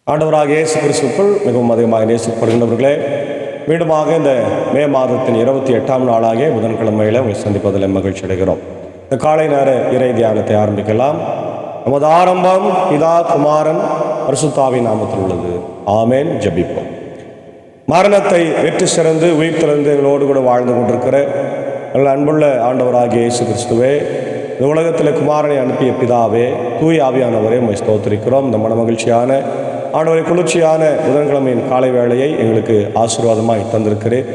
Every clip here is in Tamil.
ஆண்டவராக இயேசு கிறிஸ்துவுக்குள் மிகவும் அதிகமாக நேசிக்கப்படுகின்றவர்களே, மீண்டுமாக இந்த மே மாதத்தின் 28ஆம் நாளாகிய புதன்கிழமையில் உங்களை சந்திப்பதில் மகிழ்ச்சி அடைகிறோம். இந்த காலை நேர இறை தியானத்தை ஆரம்பிக்கலாம். நமது ஆரம்பம் பிதா குமாரன் பரிசுத்தாவின் நாமத்தில் உள்ளது. ஆமேன். ஜெபிப்போம். மரணத்தை வெற்றி சிறந்து உயிர் திறந்து எங்களோடு கூட வாழ்ந்து கொண்டிருக்கிற நல்ல அன்புள்ள ஆண்டவராகிய இயேசு கிறிஸ்துவே, இந்த உலகத்தில் குமாரனை அனுப்பிய பிதாவே, தூய ஆவியானவரே, உம்மை ஸ்தோத்திரிக்கிறோம். இந்த மன மகிழ்ச்சியான ஆண்டவரை குளிர்ச்சியான புதன்கிழமையின் காலை வேளையை எங்களுக்கு ஆசீர்வாதமாய் தந்திருக்கிறேன்.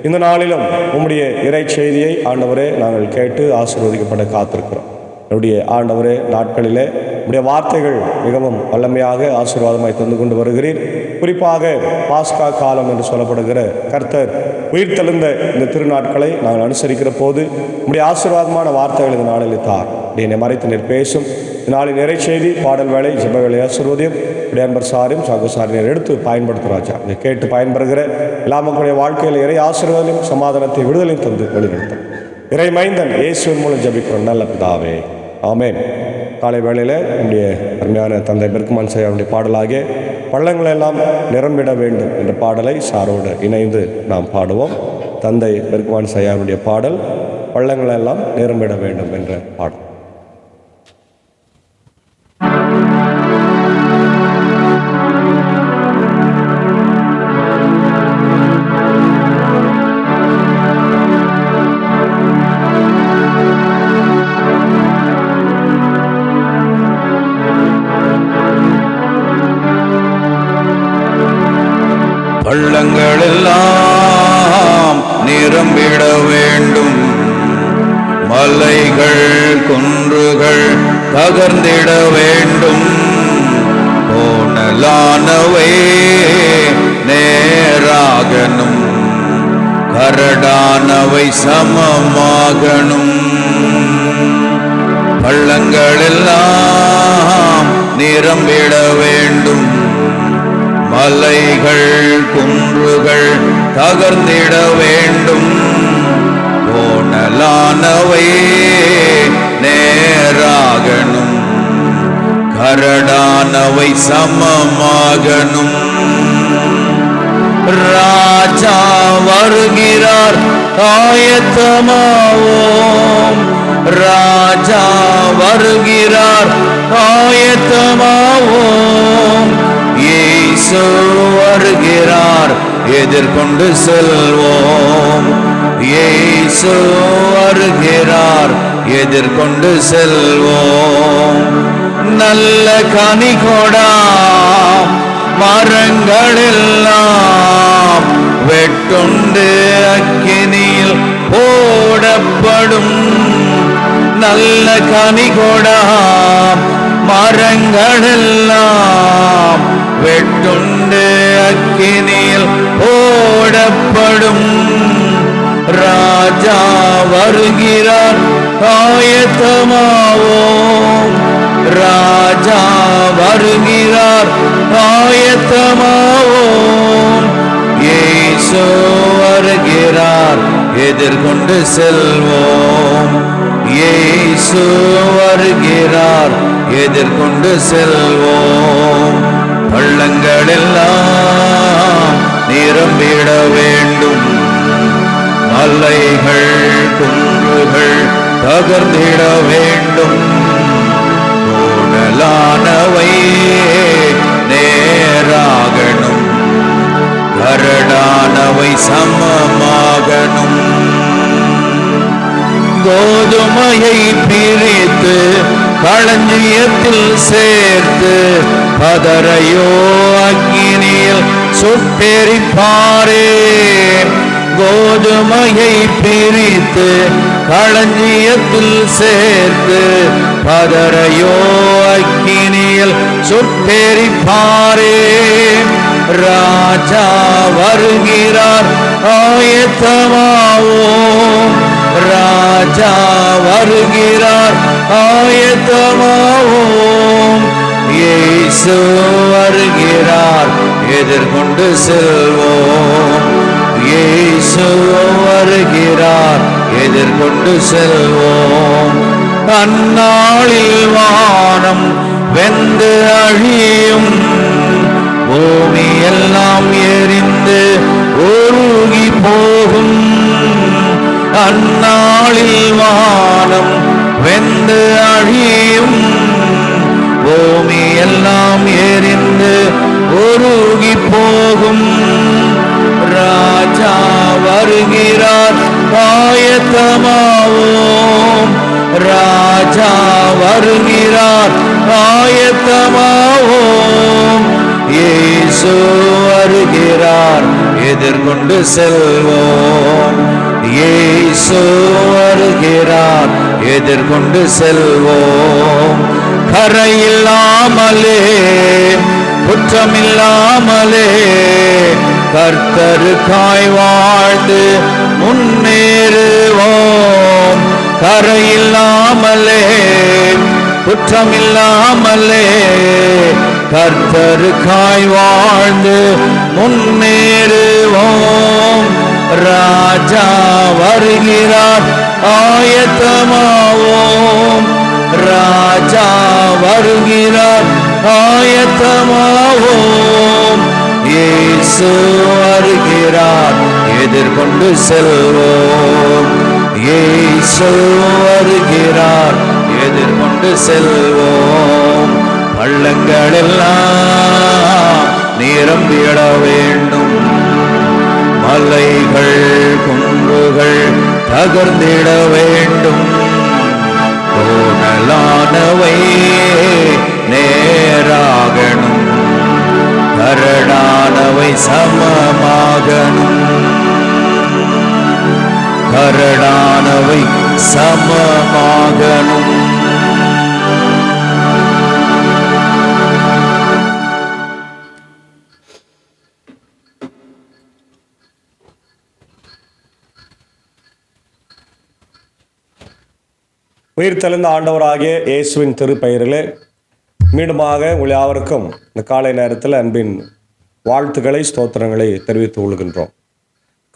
இந்த நாளிலும் உம்முடைய இறை செய்தியை ஆண்டவரே நாங்கள் கேட்டு ஆசீர்வதிக்கப்பட காத்திருக்கிறோம். என்னுடைய ஆண்டவரே, நாட்களிலே உடைய வார்த்தைகள் மிகவும் வல்லமையாக ஆசீர்வாதமாய் தந்து கொண்டு வருகிறீர். குறிப்பாக பாஸ்கா காலம் என்று சொல்லப்படுகிற கர்த்தர் உயிர் தெழுந்த இந்த திருநாட்களை நாங்கள் அனுசரிக்கிற போது உடைய ஆசீர்வாதமான வார்த்தைகள் இந்த நாளில் தார். என்னை மறைத்து நீர் பேசும். நாளின் நிறை செய்தி, பாடல் வேலை, ஜெப வேலை ஆசீர்வதியும் உடைய அன்பர் சாரையும் சகோசாரியை எடுத்து பயன்படுத்துகிறாச்சா. இதை கேட்டு பயன்பெறுகிற எல்லா மக்களுடைய வாழ்க்கையில் இறை ஆசீர்வாதம், சமாதானத்தை, விடுதலையும் தந்து வழிநடத்தும் இறை மைந்தன் இயேசுவின் மூலம் ஜெபிக்கிறோம் நல்ல பிதாவே. ஆமேன். காலை வேளையில் நம்முடைய அருமையான தந்தை பெர்க்மான் செய்யாவுடைய பாடலாகிய பள்ளங்களெல்லாம் நிரம்பிட வேண்டும் என்ற பாடலை சாரோடு இணைந்து நாம் பாடுவோம். தந்தை பெர்க்மான் செய்யாவுடைய பாடல் பள்ளங்களெல்லாம் நிரம்பிட வேண்டும் என்ற பாடல். பள்ளங்களெல்லாம் நிரம்பிட வேண்டும், மலைகள் குன்றுகள் தகர்ந்திட வேண்டும், கோணலானவை நேராகணும், கரடானவை சமமாகணும். பள்ளங்களெல்லாம் நிரம்பிட வேண்டும், மலைகள் குன்றுகள் தகர்ந்திட வேண்டும், கோணலானவை நேராகணும், கரடானவை சமமாகணும். ராஜா வருகிறார், ஆயத்தமாவோம். ராஜா வருகிறார், ஆயத்தமாவோம். இயேசு வருகிறார், எதிர்கொண்டு செல்வோம். இயேசு வருகிறார், எதிர்கொண்டு செல்வோம். நல்ல கனி கொடாம் மரங்களெல்லாம் வெட்டுண்டு அக்கினியில் போடப்படும். நல்ல கனி கொடாம் மரங்களெல்லாம் வெட்டுண்டு அக்கினியில் போடப்படும். ராஜா வருகிறார், ஆயத்தமாவோம். ராஜா வருகிறார், ஆயத்தமாவோம். இயேசு வருகிறார், எதிர்கொண்டு செல்வோம். இயேசு வருகிறார், எதிர்கொண்டு செல்வோம். பள்ளங்களெல்லாம் நிரம்பிட வேண்டும், மலைகள் குன்றுகள் தகர்ந்திட வேண்டும், கோணலானவை நேராகணும், கரடானவை சமமாகணும். கோதுமையை பிரித்து களஞ்சியத்தில் சேர்த்து பதரையோ அக்கினியில் சுட்டெரிப்பாரே. கோதுமையை பிரித்து களஞ்சியத்தில் சேர்த்து பதரையோ அக்கினியில் சுட்டெரிப்பாரே. ராஜா வருகிறார், ஆயத்தமாவோம். ராஜா வருகிறார், ஆயத்தமாவோம். இயேசு வருகிறார், எதிர்கொண்டு செல்வோம். இயேசு வருகிறார், எதிர்கொண்டு செல்வோம். அந்நாளில் வானம் வெந்து அழியும், வருகிறார், ஆயத்தமாவோம். ராஜா வருகிறார், ஆயத்தமாவோம். இயேசு வருகிறார், எதிர்கொண்டு செல்வோம். இயேசு வருகிறார், எதிர்கொண்டு செல்வோம். கரையில்லாமலே குற்றமில்லாமலே கர்த்தருக்காய் வாழ்ந்து முன்னேறுவோம். கரையில்லாமலே குற்றமில்லாமலே கர்த்தருக்காய் வாழ்ந்து முன்னேறுவோம். ராஜா வருகிறார், ஆயத்தமாவோம். ராஜா வருகிறார், ஆயத்தமாவோம். இயேசு வருகிறார், எதிர்கொண்டு செல்வோம். இயேசு வருகிறார், எதிர்கொண்டு செல்வோம். பள்ளங்களெல்லாம் நிரம்பிட வேண்டும், மலைகள் குன்றுகள் தகர்ந்திட வேண்டும். கோணலானவை நேராகணும், கரடானவை சமமாகணும். கரடானவை சமமாகணும். உயிர்த்தெழுந்த ஆண்டவராகிய இயேசுவின் திருப்பெயரிலே மீண்டுமாக உங்கள் யாவருக்கும் இந்த காலை நேரத்தில் அன்பின் வாழ்த்துக்களை ஸ்தோத்திரங்களை தெரிவித்துக் கொள்கின்றோம்.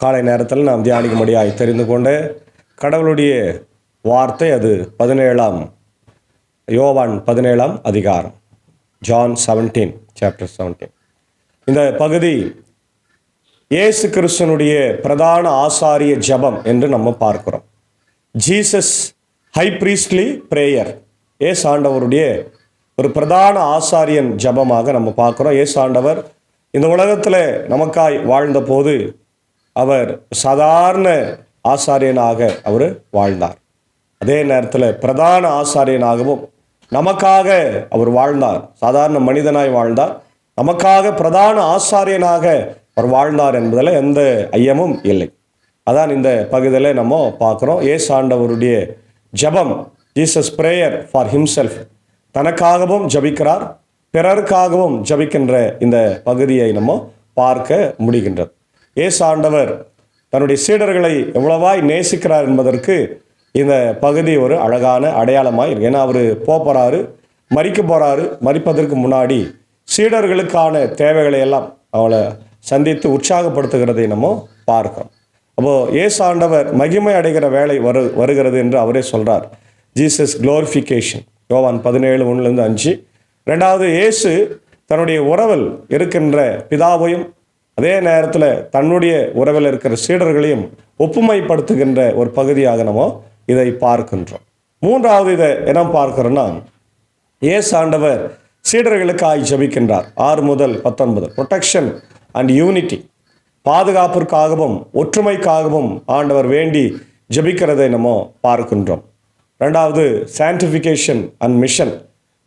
காலை நேரத்தில் நாம் தியானிக்கும்படியாய் தெரிந்து கொண்டு கடவுளுடைய வார்த்தை அது 17 யோவான் 17 அதிகாரம், John 17 chapter 17. இந்த பகுதி இயேசு கிறிஸ்துனுடைய பிரதான ஆசாரிய ஜெபம் என்று நம்ம பார்க்கிறோம். ஜீசஸ் ஹை பிரீஸ்ட்லி பிரேயர், இயேசு ஆண்டவருடைய ஒரு பிரதான ஆசாரியன் ஜெபமாக நம்ம பார்க்குறோம். இயேசு ஆண்டவர் இந்த உலகத்தில் நமக்காய் வாழ்ந்த போது அவர் சாதாரண ஆசாரியனாக அவர் வாழ்ந்தார். அதே நேரத்தில் பிரதான ஆசாரியனாகவும் நமக்காக அவர் வாழ்ந்தார். சாதாரண மனிதனாய் வாழ்ந்தார், நமக்காக பிரதான ஆசாரியனாக அவர் வாழ்ந்தார் என்பதில் எந்த ஐயமும் இல்லை. அதான் இந்த பகுதியில் நம்ம பார்க்குறோம். இயேசு ஆண்டவருடைய ஜெபம், ஜீசஸ் பிரேயர் ஃபார் ஹிம்செல்ஃப், தனக்காகவும் ஜபிக்கிறார், பிறருக்காகவும் ஜபிக்கின்ற இந்த பகுதியை நம்ம பார்க்க முடிகின்றது. இயேசு ஆண்டவர் தன்னுடைய சீடர்களை எவ்வளவாய் நேசிக்கிறார் என்பதற்கு இந்த பகுதி ஒரு அழகான அடையாளமாக இருக்கு. ஏன்னா அவர் போகிறாரு, மரிக்க போகிறாரு. மரிப்பதற்கு முன்னாடி சீடர்களுக்கான தேவைகளை எல்லாம் அவளை சந்தித்து உற்சாகப்படுத்துகிறதை நம்ம பார்க்கிறோம். அப்போது இயேசு ஆண்டவர் மகிமை அடைகிற வேலை வருகிறது என்று அவரே சொல்கிறார். ஜீசஸ் குளோரிஃபிகேஷன், யோவான் 17:1-5. ரெண்டாவது, இயேசு தன்னுடைய உறவில் இருக்கின்ற பிதாவையும் அதே நேரத்தில் தன்னுடைய உறவில் இருக்கிற சீடர்களையும் ஒப்புமைப்படுத்துகின்ற ஒரு பகுதியாக நம்ம இதை பார்க்கின்றோம். மூன்றாவது இதை என்ன பார்க்கிறோன்னா, இயேசு ஆண்டவர் சீடர்களுக்காய் ஜபிக்கின்றார். 6-19 ப்ரொடெக்ஷன் அண்ட் யூனிட்டி, பாதுகாப்பிற்காகவும் ஒற்றுமைக்காகவும் ஆண்டவர் வேண்டி ஜபிக்கிறதை நம்ம பார்க்கின்றோம். ரெண்டாவது, சான்டிஃபிகேஷன் அண்ட் மிஷன்,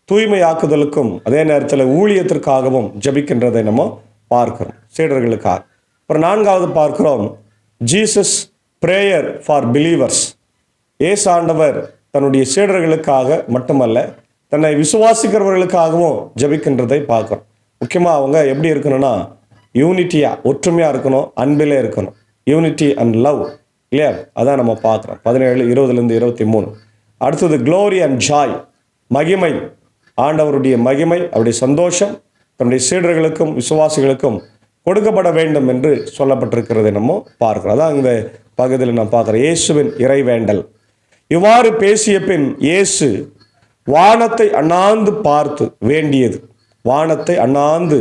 தூய்மையாக்குதலுக்கும் அதே நேரத்தில் ஊழியத்திற்காகவும் ஜபிக்கின்றதை நம்ம பார்க்கிறோம் சீடர்களுக்காக. அப்புறம் நான்காவது பார்க்கிறோம், ஜீசஸ் பிரேயர் ஃபார் பிலீவர்ஸ். இயேசு ஆண்டவர் தன்னுடைய சீடர்களுக்காக மட்டுமல்ல, தன்னை விசுவாசிக்கிறவர்களுக்காகவும் ஜபிக்கின்றதை பார்க்கிறோம். முக்கியமாக அவங்க எப்படி இருக்கணும்னா, யூனிட்டியாக, ஒற்றுமையாக இருக்கணும், அன்பிலே இருக்கணும். யூனிட்டி அண்ட் லவ், இல்லையா? அதான் நம்ம பார்க்குறோம். 17:20-23. அடுத்தது க்ளோரி அண்ட் ஜாய், மகிமை, ஆண்டவருடைய மகிமை, அவருடைய சந்தோஷம் தன்னுடைய சீடர்களுக்கும் விசுவாசிகளுக்கும் கொடுக்கப்பட வேண்டும் என்று சொல்லப்பட்டிருக்கிறதை நம்ம பார்க்கிறோம். அதான் இந்த பகுதியில் நம்ம பார்க்குறோம். இயேசுவின் இறைவேண்டல். இவ்வாறு பேசிய பின் இயேசு வானத்தை அண்ணாந்து பார்த்து வேண்டியது. வானத்தை அண்ணாந்து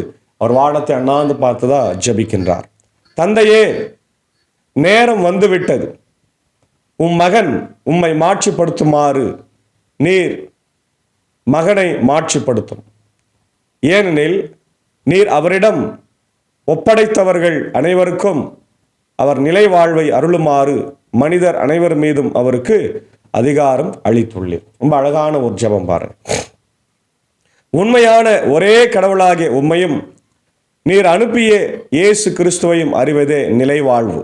பார்த்து தான் ஜபிக்கின்றார். தந்தையே, நேரம் வந்துவிட்டது. மகன் உம்மை மாட்சிப்படுத்துமாறு நீர் மகனை மாட்சிப்படுத்தும். ஏனெனில் நீர் அவரிடம் ஒப்படைத்தவர்கள் அனைவருக்கும் அவர் நிலை வாழ்வை அருளுமாறு மனிதர் அனைவர் மீதும் அவருக்கு அதிகாரம் அளித்துள்ளீர். ரொம்ப அழகான ஒரு ஜெபம் பாருங்க. உண்மையான ஒரே கடவுளாகிய உம்மையும் நீர் அனுப்பிய இயேசு கிறிஸ்துவையும் அறிவதே நிலைவாழ்வு.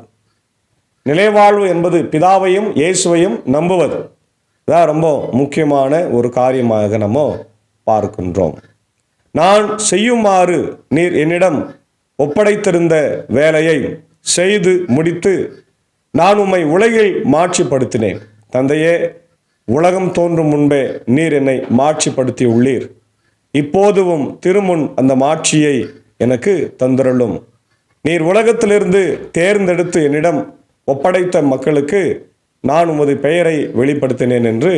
நிலைவாழ்வு என்பது பிதாவையும் இயேசுவையும் நம்புவது. இதான் ரொம்ப முக்கியமான ஒரு காரியமாக நம்ம பார்க்கின்றோம். நான் செய்யுமாறு நீர் என்னிடம் ஒப்படைத்திருந்த வேலையை செய்து முடித்து நான் உம்மை உலகில் மாட்சிப்படுத்தினேன். தந்தையே, உலகம் தோன்றும் முன்பே நீர் என்னை மாட்சிப்படுத்தி உள்ளீர். இப்போதும் திருமுன் அந்த மாட்சியை எனக்கு தந்திரலும். நீர் உலகத்திலிருந்து தேர்ந்தெடுத்து என்னிடம் ஒப்படைத்த மக்களுக்கு நான் உமது பெயரை வெளிப்படுத்தினேன் என்று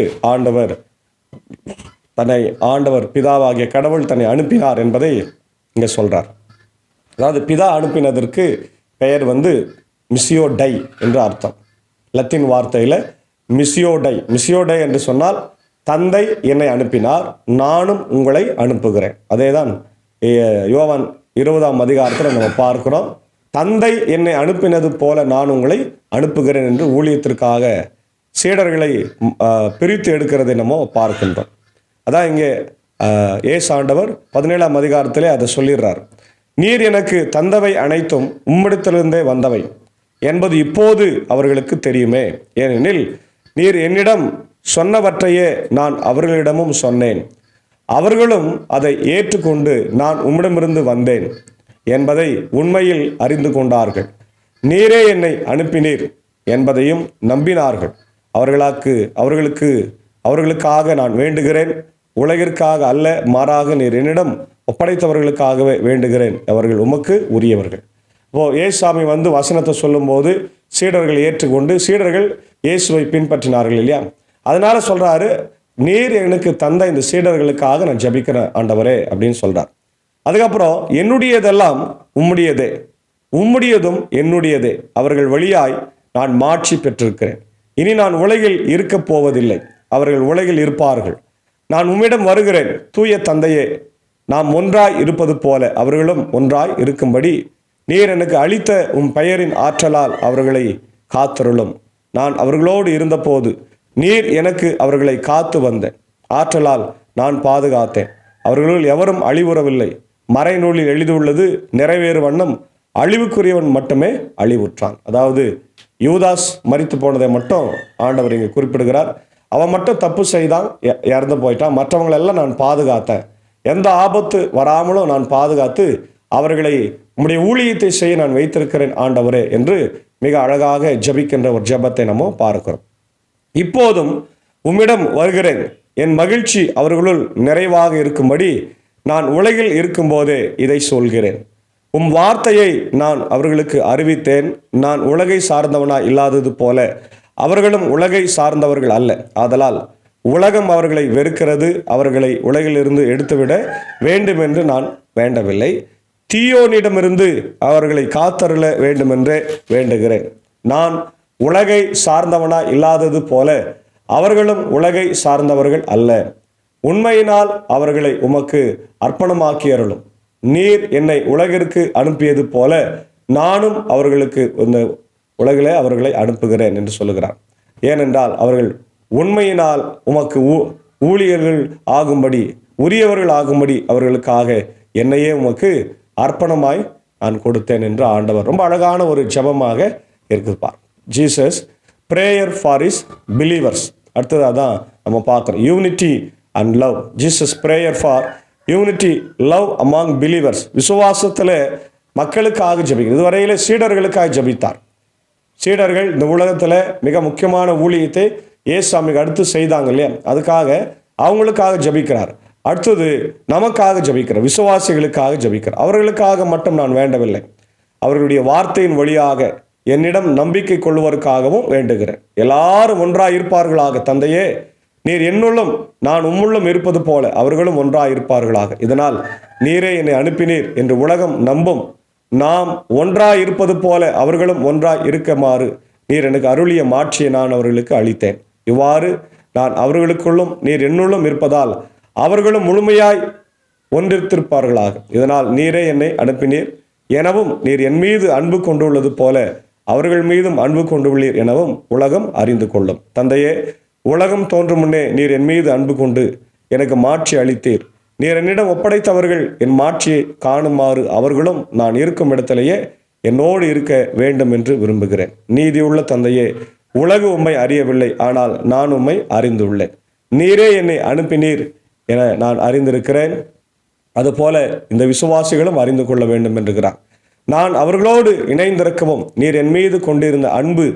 ஆண்டவர் பிதாவாகிய கடவுள் தன்னை அனுப்பினார் என்பதை இங்கே சொல்றார். அதாவது பிதா அனுப்பினதற்கு பெயர் மிஸ்ஸியோ டை என்று அர்த்தம். லத்தீன் வார்த்தையில் மிஸ்ஸியோ டை என்று சொன்னால் தந்தை என்னை அனுப்பினார், நானும் உங்களை அனுப்புகிறேன். அதே தான் யோவான் 20ஆம் அதிகாரத்தில் நம்ம பார்க்கிறோம். தந்தை என்னை அனுப்பினது போல நான் உங்களை அனுப்புகிறேன் என்று ஊழியத்திற்காக சீடர்களை பிரித்து எடுக்கிறதை நம்ம பார்க்கின்றோம். அதான் இங்கே இயேசு ஆண்டவர் 17ஆம் அதிகாரத்திலே அதை சொல்லிடுறார். நீர் எனக்கு தந்தவை அனைத்தும் உம்மிடத்திலிருந்தே வந்தவை என்பது இப்போது அவர்களுக்கு தெரியுமே. ஏனெனில் நீர் என்னிடம் சொன்னவற்றையே நான் அவர்களிடமும் சொன்னேன். அவர்களும் அதை ஏற்றுக்கொண்டு நான் உம்மிடமிருந்து வந்தேன் என்பதை உண்மையில் அறிந்து கொண்டார்கள். நீரே என்னை அனுப்பினீர் என்பதையும் நம்பினார்கள். அவர்களுக்காக நான் வேண்டுகிறேன், உலகிற்காக அல்ல, மாறாக நீர் என்னிடம் ஒப்படைத்தவர்களுக்காகவே வேண்டுகிறேன். அவர்கள் உமக்கு உரியவர்கள். ஏசாமி வசனத்தை சொல்லும்போது சீடர்கள் ஏற்றுக்கொண்டு சீடர்கள் இயேசுவை பின்பற்றினார்கள் இல்லையா? அதனால சொல்றாரு, நீர் எனக்கு தந்த இந்த சீடர்களுக்காக நான் ஜபிக்கிறேன் ஆண்டவரே அப்படின்னு சொல்றார். அதுக்கப்புறம் என்னுடையதெல்லாம் உம்முடையதே, உம்முடையதும் என்னுடையதே. அவர்கள் வழியாய் நான் மாட்சி பெற்றிருக்கிறேன். இனி நான் உலகில் இருக்கப் போவதில்லை, அவர்கள் உலகில் இருப்பார்கள். நான் உம்மிடம் வருகிறேன். தூய தந்தையே, நாம் ஒன்றாய் இருப்பது போல அவர்களும் ஒன்றாய் இருக்கும்படி நீர் எனக்கு அளித்த உம் பெயரின் ஆற்றலால் அவர்களை காத்தருளும். நான் அவர்களோடு இருந்தபோது நீர் எனக்கு அவர்களை காத்து வந்த ஆற்றலால் நான் பாதுகாத்தேன். அவர்களுள் எவரும் அழிவுறவில்லை. மறைநூலில் எழுதியுள்ளது நிறைவேறு வண்ணம் அழிவுக்குரியவன் மட்டுமே அழிவுற்றான். அதாவது யூதாஸ் மரித்து போனதை மட்டும் ஆண்டவர் இங்கே குறிப்பிடுகிறார். அவன் மட்டும் தப்பு செய்தான், இறந்து போயிட்டான். மற்றவங்களெல்லாம் நான் பாதுகாத்தேன். எந்த ஆபத்து வராமலும் நான் பாதுகாத்து அவர்களை உம்முடைய ஊழியத்தை செய்ய நான் வைத்திருக்கிறேன் ஆண்டவரே என்று மிக அழகாக ஜபிக்கின்ற ஒரு ஜபத்தை நம்ம பார்க்கிறோம். இப்போதும் உம்மிடம் வருகிறேன். என் மகிழ்ச்சி அவர்களுள் நிறைவாக இருக்கும்படி நான் உலகில் இருக்கும்போதே இதை சொல்கிறேன். உம் வார்த்தையை நான் அவர்களுக்கு அறிவித்தேன். நான் உலகை சார்ந்தவனாய் இல்லாதது போல அவர்களும் உலகை சார்ந்தவர்கள் அல்ல. ஆதலால் உலகம் அவர்களை வெறுக்கிறது. அவர்களை உலகிலிருந்து எடுத்துவிட வேண்டும் என்று நான் வேண்டவில்லை. தீயோனிடமிருந்து அவர்களை காத்தருள வேண்டுமென்றே வேண்டுகிறேன். நான் உலகை சார்ந்தவனாய் இல்லாதது போல அவர்களும் உலகை சார்ந்தவர்கள் அல்ல. உண்மையினால் அவர்களை உமக்கு அர்ப்பணமாக்கி அருளும். நீர் என்னை உலகிற்கு அனுப்பியது போல நானும் அவர்களுக்கு இந்த உலகிலே அவர்களை அனுப்புகிறேன் என்று சொல்லுகிறார். ஏனென்றால் அவர்கள் உண்மையினால் உமக்கு ஊழியர்கள் ஆகும்படி, உரியவர்கள் ஆகும்படி அவர்களுக்காக என்னையே உமக்கு அர்ப்பணமாய் நான் கொடுத்தேன் என்று ஆண்டவர் ரொம்ப அழகான ஒரு ஜபமாக இருக்குப்பார். Jesus prayer for is believers. அடுத்ததாக தான் நம்ம பார்க்குறோம் unity and love. Jesus prayer for unity love among believers. விசுவாசத்தில் மக்களுக்காக ஜபிக்கிறது. இதுவரையில் சீடர்களுக்காக ஜபித்தார். சீடர்கள் இந்த உலகத்தில் மிக முக்கியமான ஊழியத்தை ஏசாமிக்கு அடுத்து செய்தாங்க இல்லையா? அதுக்காக அவங்களுக்காக ஜபிக்கிறார். அடுத்தது நமக்காக ஜபிக்கிறார், விசுவாசிகளுக்காக ஜபிக்கிறார். அவர்களுக்காக மட்டும் நான் வேண்டவில்லை, அவர்களுடைய வார்த்தையின் வழியாக என்னிடம் நம்பிக்கை கொள்வதற்காகவும் வேண்டுகிறேன். எல்லாரும் ஒன்றாய் இருப்பார்களாக. தந்தையே, நீர் என்னுள்ளும் நான் உம்முள்ளும் இருப்பது போல அவர்களும் ஒன்றாய் இருப்பார்களாக. இதனால் நீரே என்னை அனுப்பினீர் என்று உலகம் நம்பும். நாம் ஒன்றாய் இருப்பது போல அவர்களும் ஒன்றாய் இருக்குமாறு நீர் எனக்கு அருளிய மாட்சியை நான் அவர்களுக்கு அளித்தேன். இவ்வாறு நான் அவர்களுக்குள்ளும் நீர் என்னுள்ளும் இருப்பதால் அவர்களும் முழுமையாய் ஒன்றிருத்திருப்பார்களாக. இதனால் நீரே என்னை அனுப்பினீர் எனவும் நீர் என் மீது அன்பு கொண்டுள்ளது போல அவர்கள் மீதும் அன்பு கொண்டுள்ளீர் எனவும் உலகம் அறிந்து கொள்ளும். தந்தையே, உலகம் தோன்றும் முன்னே நீர் என் மீது அன்பு கொண்டு எனக்கு மாட்சி அளித்தீர். நீர் என்னிடம் ஒப்படைத்தவர்கள் என் மாட்சியை காணுமாறு அவர்களும் நான் இருக்கும் இடத்திலேயே என்னோடு இருக்க வேண்டும் என்று விரும்புகிறேன். நீதியுள்ள தந்தையே, உலகு உம்மை அறியவில்லை, ஆனால் நான் உம்மை அறிந்துள்ளேன். நீரே என்னை அனுப்பினீர் என நான் அறிந்திருக்கிறேன். அதுபோல இந்த விசுவாசிகளும் அறிந்து கொள்ள வேண்டும் என்கிறார். நான் அவர்களோடு இணைந்திருக்கவும் நீர் என் மீது கொண்டிருந்த அன்பு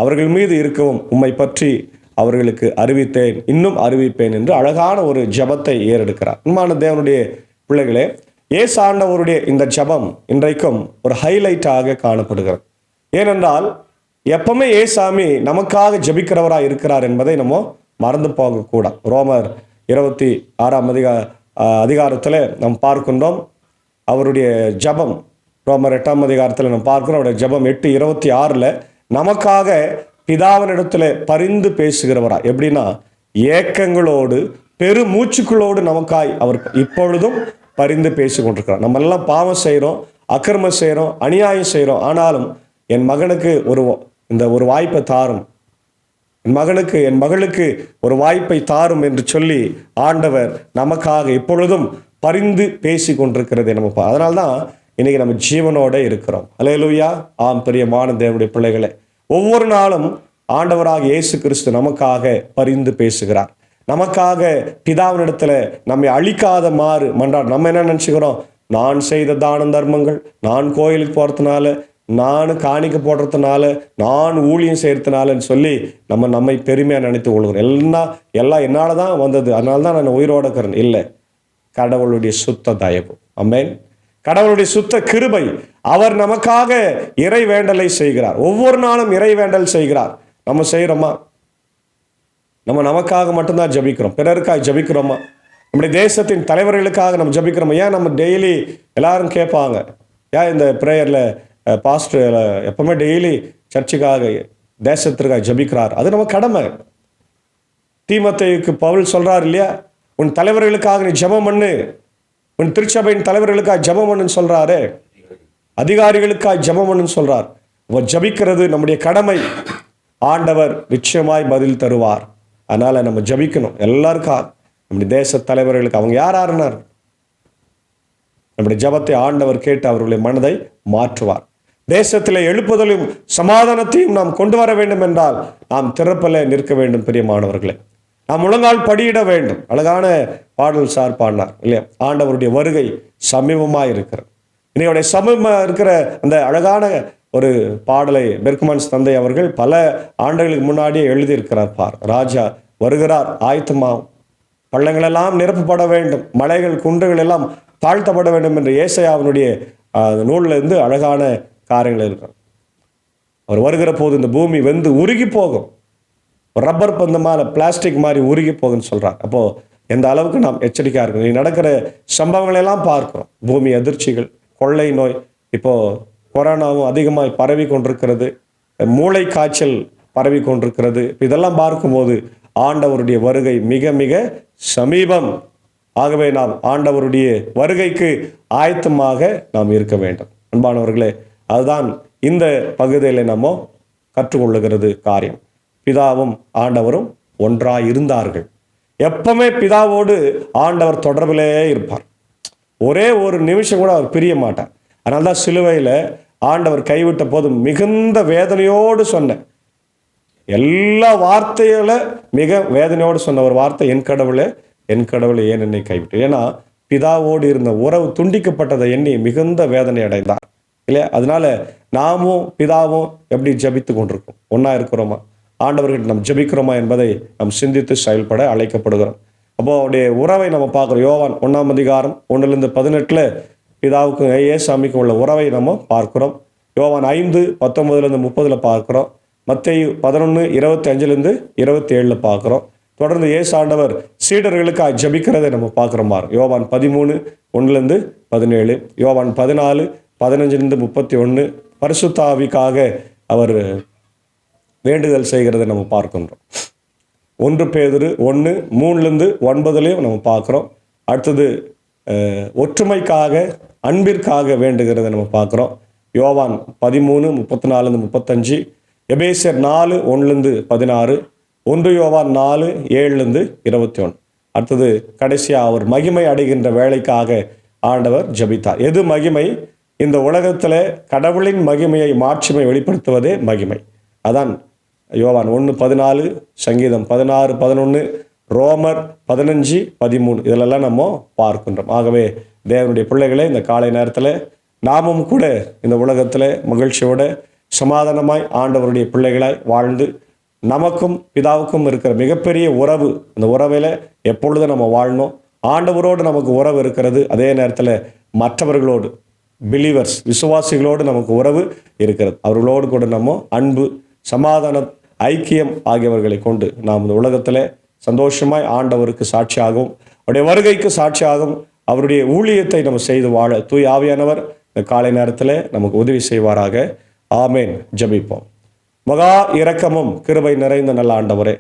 அவர்கள் மீது இருக்கவும் உம்மை பற்றி அவர்களுக்கு அறிவித்தேன், இன்னும் அறிவிப்பேன் என்று அழகான ஒரு ஜெபத்தை ஏறெடுக்கிறார். உண்மையான தேவனுடைய பிள்ளைகளே, இயேசு ஆண்டவருடைய இந்த ஜெபம் இன்றைக்கும் ஒரு ஹைலைட்டாக காணப்படுகிறது. ஏனென்றால் எப்பவுமே ஏசாமி நமக்காக ஜெபிக்கிறவராக இருக்கிறார் என்பதை நம்ம மறந்து போகக்கூடாது. ரோமர் 26 அதிகாரத்தில் நாம் பார்க்கின்றோம் அவருடைய ஜெபம். ரோமர் 8 அதிகாரத்தில் நாம் பார்க்கிறோம் அவருடைய ஜெபம் 8:26 நமக்காக பிதாவினிடத்தில் பரிந்து பேசுகிறவரா. எப்படின்னா, ஏக்கங்களோடு பெரு மூச்சுக்களோடு நமக்காய் அவர் இப்பொழுதும் பரிந்து பேசி கொண்டிருக்கிறார். நம்ம எல்லாம் பாவம் செய்கிறோம், அக்கிரமம் செய்கிறோம், அநியாயம் செய்கிறோம். ஆனாலும் என் மகனுக்கு ஒரு வாய்ப்பை தாரும், என் மகளுக்கு ஒரு வாய்ப்பை தாரும் என்று சொல்லி ஆண்டவர் நமக்காக இப்பொழுதும் பரிந்து பேசி கொண்டிருக்கிறதை நம்ம அதனால்தான் இன்னைக்கு நம்ம ஜீவனோட இருக்கிறோம். அல்லேலூயா. ஆம், பிரியமான தேவனுடைய பிள்ளைகளே, ஒவ்வொரு நாளும் ஆண்டவராக இயேசு கிறிஸ்து நமக்காக பரிந்து பேசுகிறார். நமக்காக பிதாவினிடத்துல நம்மை அழிக்காத மாறு மன்றாடு. நம்ம என்ன நினைச்சுக்கிறோம்? நான் செய்த தான தர்மங்கள், நான் கோயிலுக்கு போறதுனால, நான் காணிக்க போடுறதுனால, நான் ஊழியம் செய்யறதுனாலன்னு சொல்லி நம்மை பெருமையாக நினைத்து கொள்கிறோம். எல்லாம் என்னால தான் வந்தது, அதனால தான் நான் உயிரோட இருக்கிறேன். இல்லை, கடவுளுடைய சுத்த தயவு. ஆமென். கடவுளுடைய சுத்த கிருபை. அவர் நமக்காக இறை வேண்டலை செய்கிறார். ஒவ்வொரு நாளும் இறை வேண்டல் செய்கிறார். நம்ம செய்கிறோமா? நமக்காக மட்டும்தான் ஜபிக்கிறோம், பிறருக்காக ஜபிக்கிறோமா? நம்முடைய தேசத்தின் தலைவர்களுக்காக நம்ம ஜபிக்கிறோமா? ஏன் நம்ம டெய்லி எல்லாரும் கேட்பாங்க, ஏன் இந்த ப்ரேயரில் பாஸ்டர் எப்பவுமே டெய்லி சர்ச்சுக்காக தேசத்திற்காக ஜபிக்கிறார்? அது நம்ம கடமை. தீமோத்தேயுக்கு பவுல் சொல்றார் இல்லையா, உன் தலைவர்களுக்காக நீ ஜெபம் பண்ணு, உன் திருச்சபையின் தலைவர்களுக்காக ஜெபம் பண்ணுன்னு சொல்றாரு, அதிகாரிகளுக்காக ஜெபம் பண்ணுன்னு சொல்றார். ஜபிக்கிறது நம்முடைய கடமை. ஆண்டவர் நிச்சயமாய் பதில் தருவார். அதனால நம்ம ஜபிக்கணும் எல்லாருக்காக, நம்முடைய தேச தலைவர்களுக்கு. அவங்க யாருன்னார்? நம்முடைய ஜபத்தை ஆண்டவர் கேட்டு அவர்களுடைய மனதை மாற்றுவார். தேசத்தில் எழுப்புதலும் சமாதானத்தையும் நாம் கொண்டு வர வேண்டும் என்றால் நாம் திறப்பல நிற்க வேண்டும். பிரியமானவர்களே, நாம் முழங்கால் படியிட வேண்டும். அழகான பாடல் சார் பாடினார் இல்லையா, ஆண்டவருடைய வருகை சமீபமாக இருக்கிறது. இன்னையோடைய சமீபமாக இருக்கிற அந்த அழகான ஒரு பாடலை பெர்க்மன்ஸ் தந்தை அவர்கள் பல ஆண்டுகளுக்கு முன்னாடியே எழுதியிருக்கிறார். பார், ராஜா வருகிறார், ஆயத்தமாகும், பள்ளங்களெல்லாம் நிரப்பப்பட வேண்டும், மலைகள் குன்றுகள் எல்லாம் தாழ்த்தப்பட வேண்டும் என்று ஏசாயாவினுடைய நூலில் இருந்து அழகான காரியங்கள் இருக்கிறார். அவர் வருகிற போது இந்த பூமி வெந்து உருகி போகும், ரப்பர் பந்து மேலே பிளாஸ்டிக் மாதிரி உருகி போகுன்னு சொல்றார். அப்போ எந்த அளவுக்கு நாம் எச்சரிக்கையா இருக்கணும். நீ நடக்கிற சம்பவங்களெல்லாம் பார்க்கிறோம். பூமி அதிர்ச்சிகள், கொள்ளை நோய், இப்போ கொரோனாவும் அதிகமாக பரவி கொண்டிருக்கிறது, மூளை காய்ச்சல் பரவி கொண்டிருக்கிறது. இதெல்லாம் பார்க்கும்போது ஆண்டவருடைய வருகை மிக மிக சமீபம். ஆகவே நாம் ஆண்டவருடைய வருகைக்கு ஆயத்தமாக நாம் இருக்க வேண்டும். அன்பானவர்களே, அதுதான் இந்த பகுதியில் நம்ம கற்றுக்கொள்ளுகிறது காரியம். பிதாவும் ஆண்டவரும் ஒன்றாய் இருந்தார்கள். எப்பவுமே பிதாவோடு ஆண்டவர் தொடர்பிலே இருப்பார். ஒரே ஒரு நிமிஷம் கூட அவர் பிரிய மாட்டார். அதனால தான் சிலுவையில் ஆண்டவர் கைவிட்ட போது மிகுந்த வேதனையோடு சொன்ன எல்லா வார்த்தைகளை மிக வேதனையோடு சொன்ன ஒரு வார்த்தை, என் கடவுளே ஏன் என்னை கைவிட்டு. ஏன்னா பிதாவோடு இருந்த உறவு துண்டிக்கப்பட்டதை எண்ணி மிகுந்த வேதனை அடைந்தார் இல்லையா. அதனால நாமும் பிதாவும் எப்படி ஜபித்து கொண்டிருக்கோம், ஒன்றா இருக்கிறோமா, ஆண்டவர்கிட்ட நம்ம ஜபிக்கிறோமா என்பதை நாம் சிந்தித்து செயல்பட அழைக்கப்படுகிறோம். அப்போ அவருடைய உறவை நம்ம பார்க்குறோம். யோவான் 1 அதிகாரம் 1-18 பிதாவுக்கும் ஏசாமிக்கும் உள்ள உறவை நம்ம பார்க்கிறோம். யோவான் 5:19-30 பார்க்கிறோம். மத்தேயு 11:25-27 பார்க்கிறோம். தொடர்ந்து இயேசு ஆண்டவர் சீடர்களுக்காக ஜபிக்கிறதை நம்ம பார்க்குறோம். யோவான் 13:1-17, யோவான் 14:15-31 பரிசுத்த ஆவிக்காக அவர் வேண்டுதல் செய்கிறதை நம்ம பார்க்கின்றோம். 1 பேதுரு 1:3-9 நம்ம பார்க்குறோம். அடுத்தது ஒற்றுமைக்காக அன்பிற்காக வேண்டுகிறத நம்ம பார்க்குறோம். யோவான் 13:34-35, எபேசியர் 4:1-16, 1 யோவான் 4:7-21. அடுத்தது கடைசியாக அவர் மகிமை அடைகின்ற வேலைக்காக ஆண்டவர் ஜெபித்தார். எது மகிமை? இந்த உலகத்தில் கடவுளின் மகிமையை மாட்சிமை வெளிப்படுத்துவதே மகிமை. அதான் யோவான் 1:14, சங்கீதம் 16:11, ரோமர் 15:13 இதிலெல்லாம் நம்ம பார்க்கின்றோம். ஆகவே தேவனுடைய பிள்ளைகளே, இந்த காலை நேரத்தில் நாமும் கூட இந்த உலகத்தில் மகிழ்ச்சியோட சமாதானமாய் ஆண்டவருடைய பிள்ளைகளாய் வாழ்ந்து நமக்கும் பிதாவுக்கும் இருக்கிற மிகப்பெரிய உறவு, அந்த உறவில் எப்பொழுதும் நம்ம வாழணும். ஆண்டவரோடு நமக்கு உறவு இருக்கிறது, அதே நேரத்தில் மற்றவர்களோடு பிலீவர்ஸ் விசுவாசிகளோடு நமக்கு உறவு இருக்கிறது. அவர்களோடு கூட நம்ம அன்பு, சமாதானம், ஐக்கியம் ஆகியவர்களை கொண்டு நாம் இந்த உலகத்தில் சந்தோஷமாய் ஆண்டவருக்கு சாட்சியாகவும் அவருடைய வருகைக்கு சாட்சியாகவும் அவருடைய ஊழியத்தை நம்ம செய்து வாழ தூய் ஆவியானவர் இந்த காலை நேரத்தில் நமக்கு உதவி செய்வாராக. ஆமேன். ஜெபிப்போம். மகா இரக்கமும் கிருபை நிறைந்த நல்ல ஆண்டவரே,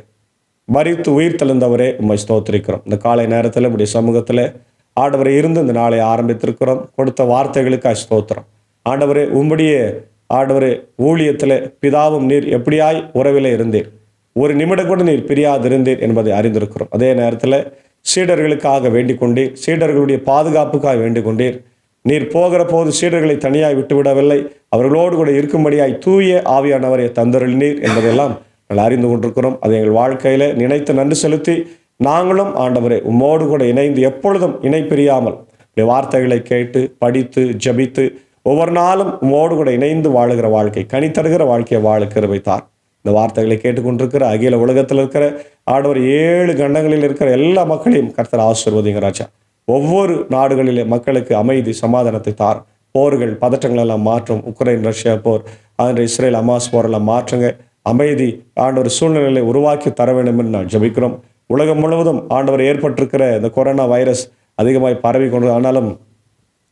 மரித்து உயிர் தெழுந்தவரே, உம்மை ஸ்தோத்திரிக்கிறோம். இந்த காலை நேரத்தில் நம்முடைய சமூகத்தில் ஆண்டவரை இருந்து இந்த நாளை ஆரம்பித்திருக்கிறோம். கொடுத்த வார்த்தைகளுக்காக ஸ்தோத்திரம். ஆண்டவரே, உம்முடைய ஆண்டவரே ஊழியத்தில் பிதாவும் நீர் எப்படியாய் உறவில் இருந்தீர், ஒரு நிமிடம் கூட நீர் பிரியாதிருந்தீர் என்பதை அறிந்திருக்கிறோம். அதே நேரத்தில் சீடர்களுக்காக வேண்டிக் கொண்டீர், சீடர்களுடைய பாதுகாப்புக்காக வேண்டிக் கொண்டீர். நீர் போகிற போது சீடர்களை தனியாய் விட்டுவிடவில்லை, அவர்களோடு கூட இருக்கும்படியாய் தூய ஆவியானவரை தந்தருளினீர் என்பதெல்லாம் நாங்கள் அறிந்து கொண்டிருக்கிறோம். அதை எங்கள் வாழ்க்கையில் நினைத்து நன்றி செலுத்தி நாங்களும் ஆண்டவரே உம்மோடு கூட இணைந்து எப்பொழுதும் இணை பிரியாமல் வார்த்தைகளை கேட்டு படித்து ஜபித்து ஒவ்வொரு நாளும் உம்மோடு கூட இணைந்து வாழுகிற வாழ்க்கை, கனி தருகிற வாழ்க்கையை வாழ கிருபை தார். இந்த வார்த்தைகளை கேட்டுக்கொண்டிருக்கிற அகில உலகத்தில் இருக்கிற ஆண்டவர் 7 கண்டங்களில் இருக்கிற எல்லா மக்களையும் கர்த்தர் ஆசீர்வதிங்க ராஜா. ஒவ்வொரு நாடுகளிலே மக்களுக்கு அமைதி சமாதானத்தை தார். போர்கள் பதற்றங்கள் எல்லாம் மாற்றும். உக்ரைன் ரஷ்யா போர், ஆண்டு இஸ்ரேல் அமாஸ் போரெல்லாம் மாற்றுங்க. அமைதி ஆண்டவர் சூழ்நிலையை உருவாக்கி தர வேண்டும் என்று நான் ஜெபிக்கிறோம். உலகம் முழுவதும் ஆண்டவர் ஏற்பட்டிருக்கிற இந்த கொரோனா வைரஸ் அதிகமாய் பரவி கொண்டு, ஆனாலும்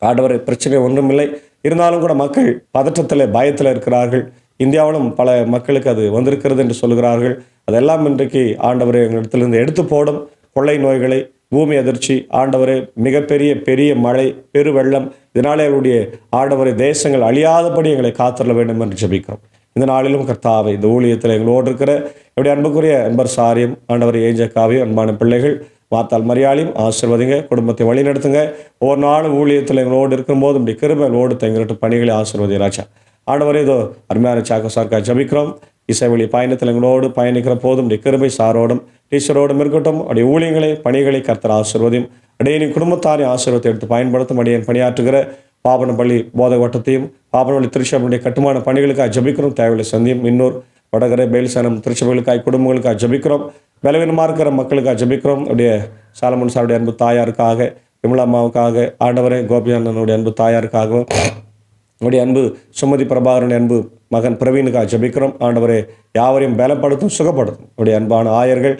ஆண்டவர் பிரச்சனை ஒன்றுமில்லை. இருந்தாலும் கூட மக்கள் பதற்றத்தில் பயத்தில் இருக்கிறார்கள். இந்தியாவிலும் பல மக்களுக்கு அது வந்திருக்கிறது என்று சொல்கிறார்கள். அதெல்லாம் இன்றைக்கு ஆண்டவரை எங்களிடத்திலிருந்து எடுத்து போடும். கொள்ளை நோய்களை, பூமி அதிர்ச்சி, ஆண்டவரே மிகப்பெரிய மழை, பெரு வெள்ளம், இதனாலே அவருடைய ஆண்டவரை தேசங்கள் அழியாதபடி எங்களை காத்துள்ள வேண்டும் என்று ஜெபிக்கிறோம். இந்த நாளிலும் கர்த்தாவை இந்த ஊழியத்தில் எங்களோடு இருக்கிற என்னுடைய அன்புக்குரிய அன்பர் சாரியம், ஆண்டவர் ஏஞ்சக்காவையும் அன்பான பிள்ளைகள் மாத்தால் மரியாளையும் ஆசீர்வதிங்க, குடும்பத்தை வழி நடத்துங்க. ஒவ்வொரு நாளும் ஊழியத்தில் எங்களோடு இருக்கும்போது இப்படி கிருபையோடு தங்கிட்டு பணிகளை ஆசீர்வதி ராஜா. ஆண்டவரே, இதோ அருமையான சாக்க சார்க்கா ஜபிக்கிறோம். இசைவழி பயணத்தில் எங்களோடு பயணிக்கிற போதும் இப்படி கிருபை சாரோடும் டீச்சரோடும் இருக்கட்டும். அப்படியே ஊழியங்களை பணிகளை கர்த்தர் ஆசீர்வதியும். அப்படியே நீ குடும்பத்தாரை ஆசீர்வத்தை எடுத்து பயன்படுத்தும். அப்படியே பணியாற்றுகிற பாபனப்பள்ளி போதகோட்டத்தையும் பாபனப்பள்ளி திருச்சபையுடைய கட்டுமான பணிகளுக்காக ஜபிக்கிறோம். தேவையில்லை சந்தியும் இன்னொரு வடகரை பேல்சனம் திருச்சபைகளுக்காக குடும்பங்களுக்காக ஜபிக்கிறோம். பலவீனமாக இருக்கிற மக்களுக்காக ஜபிக்கிறோம். அப்படியே சாலமன் சாருடைய அன்பு தாயாருக்காக, விமலா அம்மாவுக்காக, ஆண்டவரே கோபியானனுடைய அன்பு தாயாருக்காகவும், நம்முடைய அன்பு சுமதி பிரபாகரனுடைய அன்பு மகன் பிரவீனுக்காக ஜபிக்கிறோம். ஆண்டவரே யாவரையும் பலப்படுத்தும், சுகப்படுத்தும். நம்முடைய அன்பான ஆயர்கள்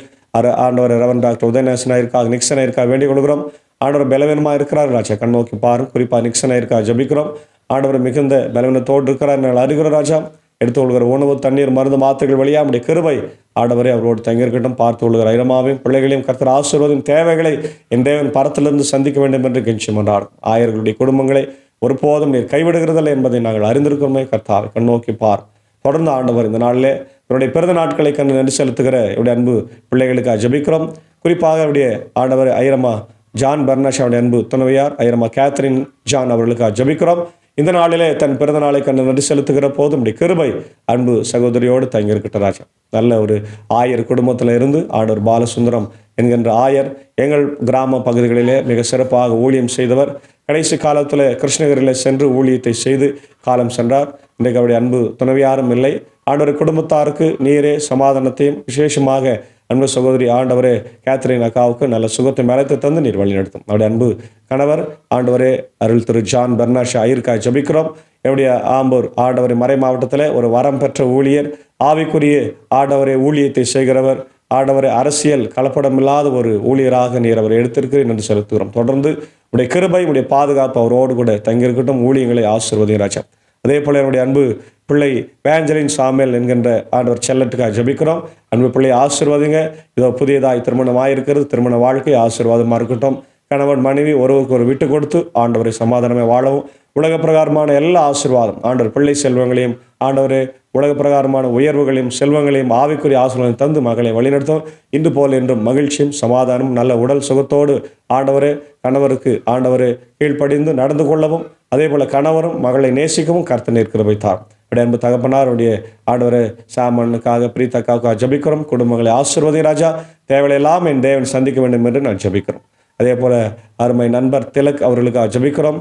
ஆண்டவர் ரெவரண்ட் டாக்டர் உதயநேசன் ஐயருக்காக, நிக்சன் ஐயருக்காக வேண்டிக் கொள்கிறோம். ஆண்டவர் பலவீனமாக இருக்கிறார் ராஜா, கண் நோக்கி பாருங்க. குறிப்பாக நிக்சன் ஐயருக்காக ஜபிக்கிறோம். ஆண்டவர் மிகுந்த பலவீனத்தோடு இருக்கிறார் நாங்கள் அறிகிற ராஜா. எடுத்துக்கொள்கிற உணவு, தண்ணீர், மருந்து, மாத்திரைகள் வழியாக நம்முடைய கிருபை ஆண்டவரே அவரோடு தங்கியிருக்கட்டும். பார்த்து கொள்கிற ஐரமாவையும் பிள்ளைகளையும் கர்த்தர் ஆசீர்வதியும். தேவைகளை என் தேவன் பரத்திலிருந்து சந்திக்க வேண்டும் என்று கெஞ்சி மன்றாடும். ஆயர்களுடைய குடும்பங்களை ஒருபோதும் நீர் கைவிடுகிறதில்லை என்பதை நாங்கள் அறிந்திருக்கிறோமே. கர்த்தாவை கண்ணோக்கி பார். தொடர்ந்து ஆண்டவர் இந்த நாளிலே இவருடைய பிறந்த நாட்களை கண்டு நன்றி செலுத்துகிற இவருடைய அன்பு பிள்ளைகளுக்காக ஜபிக்கிறோம். குறிப்பாக அவருடைய ஆண்டவர் ஐரமா ஜான் பெர்னாஷ் அவருடைய அன்பு துணைவியார் ஐரமா கேத்ரின் ஜான் அவர்களுக்காக ஜபிக்கிறோம். இந்த நாளிலே தன் பிறந்த நாளை கண்டு நன்றி செலுத்துகிற போதும் இப்படி கிருபை அன்பு சகோதரியோடு தங்கியிருக்கிட்ட ராஜா. நல்ல ஒரு ஆயர் குடும்பத்தில் இருந்து ஆண்டவர் பாலசுந்தரம் என்கின்ற ஆயர் எங்கள் கிராம பகுதிகளிலே மிக சிறப்பாக ஊழியம் செய்தவர். கடைசி காலத்தில் கிருஷ்ணகிரியில் சென்று ஊழியத்தை செய்து காலம் சென்றார். இன்றைக்கு அவருடைய அன்பு துணைவியாரும் இல்லை. ஆண்டவர் குடும்பத்தாருக்கு நீரே சமாதானத்தையும் விசேஷமாக அன்பு சகோதரி ஆண்டவரே கேத்ரின் அக்காவுக்கு நல்ல சுகத்தை மேலத்தை தந்து நீர் வழிநடத்தும். அவருடைய அன்பு கணவர் ஆண்டவரே அருள் திரு ஜான் பெர்னாஷ் ஐயருக்காக ஜபிக்கிறோம். என்னுடைய ஆம்பூர் ஆண்டவரை மறை மாவட்டத்தில் ஒரு வரம் பெற்ற ஊழியர், ஆவிக்குரிய ஆண்டவரை ஊழியத்தை செய்கிறவர், ஆண்டவரை அரசியல் கலப்படமில்லாத ஒரு ஊழியராக நீர் அவர் எடுத்திருக்கிறேன் என்று செலுத்துகிறோம். தொடர்ந்து உடைய கிருபை, உடைய பாதுகாப்பு அவரோடு கூட தங்கியிருக்கட்டும். ஊழியங்களை ஆசீர்வதிங்க ராஜா. அதே போல என்னுடைய அன்பு பிள்ளை வேஞ்சலின் சாமியல் என்கின்ற ஆண்டவர் செல்லட்டுக்காக ஜபிக்கிறோம். அன்பு பிள்ளை ஆசீர்வாதிங்க. இதோ புதியதாய் திருமணம் ஆயிருக்கிறது. திருமண வாழ்க்கை ஆசீர்வாதமாக இருக்கட்டும். கணவன் மனைவி ஒருவருக்கு ஒரு விட்டு கொடுத்து ஆண்டவரை சமாதானமே வாழவும், உலக பிரகாரமான எல்லா ஆசீர்வாதம் ஆண்டவர் பிள்ளை செல்வங்களையும் ஆண்டவரே உலக பிரகாரமான உயர்வுகளையும் செல்வங்களையும் ஆவிக்குரிய ஆசீர்வாதம் தந்து மகளை வழிநடத்தும். இன்று போல் என்றும் மகிழ்ச்சியும் சமாதானம் நல்ல உடல் சுகத்தோடு ஆண்டவரே கணவருக்கு ஆண்டவரே கீழ்ப்படிந்து நடந்து கொள்ளவும், அதே போல கணவரும் மகளை நேசிக்கவும் கர்த்தர் கிருபை தாரும். அன்பு தகப்பனாருடைய ஆண்டவரே சாமனுக்காக பிரீத்தாக்காவுக்காக ஜபிக்கிறோம். குடும்பங்களை ஆசீர்வதி ராஜா. தேவையெல்லாம் என் தேவன் சந்திக்க வேண்டும் என்று நான் ஜபிக்கிறோம். அதே போல அருமை நண்பர் திலக் அவர்களுக்காக ஜபிக்கிறோம்.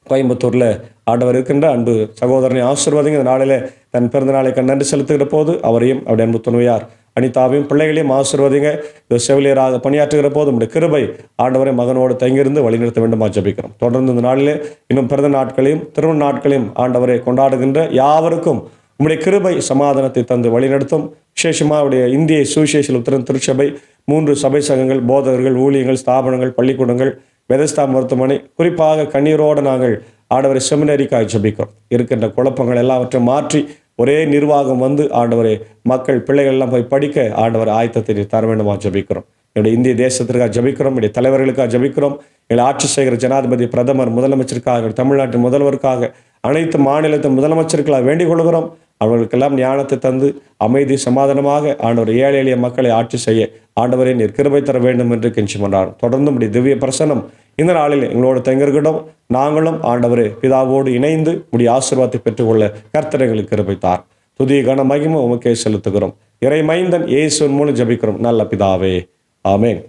கோயம்புத்தூரில் ஆண்டவர் இருக்கின்ற அன்பு சகோதரனை ஆசீர்வதிங்க. இந்த நாளிலே தன் பிறந்த நாளை நன்றி செலுத்துகிற போது அவரையும் அவருடைய அன்பு துணையார் அனிதாவையும் பிள்ளைகளையும் ஆசீர்வதிங்க. இந்த செவிலியராக பணியாற்றுகிற போது நம்முடைய கிருபை ஆண்டவரை மகனோடு தங்கியிருந்து வழிநிறுத்த வேண்டுமா ஜபிக்கிறோம். தொடர்ந்து இந்த நாளிலே இன்னும் பிறந்த நாட்களையும் திருமண நாட்களையும் ஆண்டவரை கொண்டாடுகின்ற யாவருக்கும் உம்முடைய கிருபை சமாதானத்தை தந்து வழிநடத்தும். விசேஷமாக அவருடைய இந்திய சுவிசேஷ லுத்தரன் திருச்சபை 3 சபை சங்கங்கள், போதகர்கள், ஊழியங்கள், ஸ்தாபனங்கள், பள்ளிக்கூடங்கள், பெதஸ்தா மருத்துவமனை, குறிப்பாக கண்ணீரோடு நாங்கள் ஆண்டவரை செமினரிக்காக ஜபிக்கிறோம். இருக்கின்ற குழப்பங்கள் எல்லாவற்றையும் மாற்றி ஒரே நிர்வாகம் வந்து ஆண்டவரை மக்கள் பிள்ளைகள் எல்லாம் போய் படிக்க ஆண்டவர் ஆயத்தத்தை தர வேண்டுமா ஜபிக்கிறோம். என்னுடைய இந்திய தேசத்திற்காக ஜபிக்கிறோம். என்னுடைய தலைவர்களுக்காக ஜபிக்கிறோம். எங்களை ஆட்சி செய்கிற ஜனாதிபதி, பிரதமர், முதலமைச்சருக்காக, தமிழ்நாட்டின் முதல்வருக்காக, அனைத்து மாநிலத்தின் முதலமைச்சருக்காக வேண்டிக் கொள்கிறோம். அவர்களுக்கெல்லாம் ஞானத்தை தந்து அமைதி சமாதானமாக ஆண்டவர் ஏழை எளிய மக்களை ஆட்சி செய்ய ஆண்டவரை நீர் கிருபை தர வேண்டும் என்று கெஞ்சி கொண்டார். தொடர்ந்து உம்முடைய திவ்ய பிரசன்னம் இந்த நாளில் எங்களோடு தங்கியிருக்கட்டும். நாங்களும் ஆண்டவரே பிதாவோடு இணைந்து உடைய ஆசீர்வாதத்தை பெற்றுக்கொள்ள கர்த்தர் எங்களுக்கு கிருபை தார். துதி கன மகிமை உமக்கே செலுத்துகிறோம். இறை மைந்தன் இயேசுவின் மூலம் ஜபிக்கிறோம் நல்ல பிதாவே, ஆமேன்.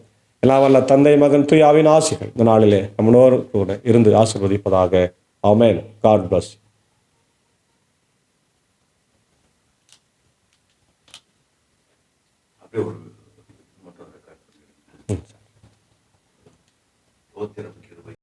எல்லாம் வல்ல தந்தை, மகன், தூயாவின் ஆசிகள் இந்த நாளிலே நம்மளோடு கூட இருந்து ஆசீர்வதிப்பதாக. ஆமேன். God plus. அப்படியே ஒரு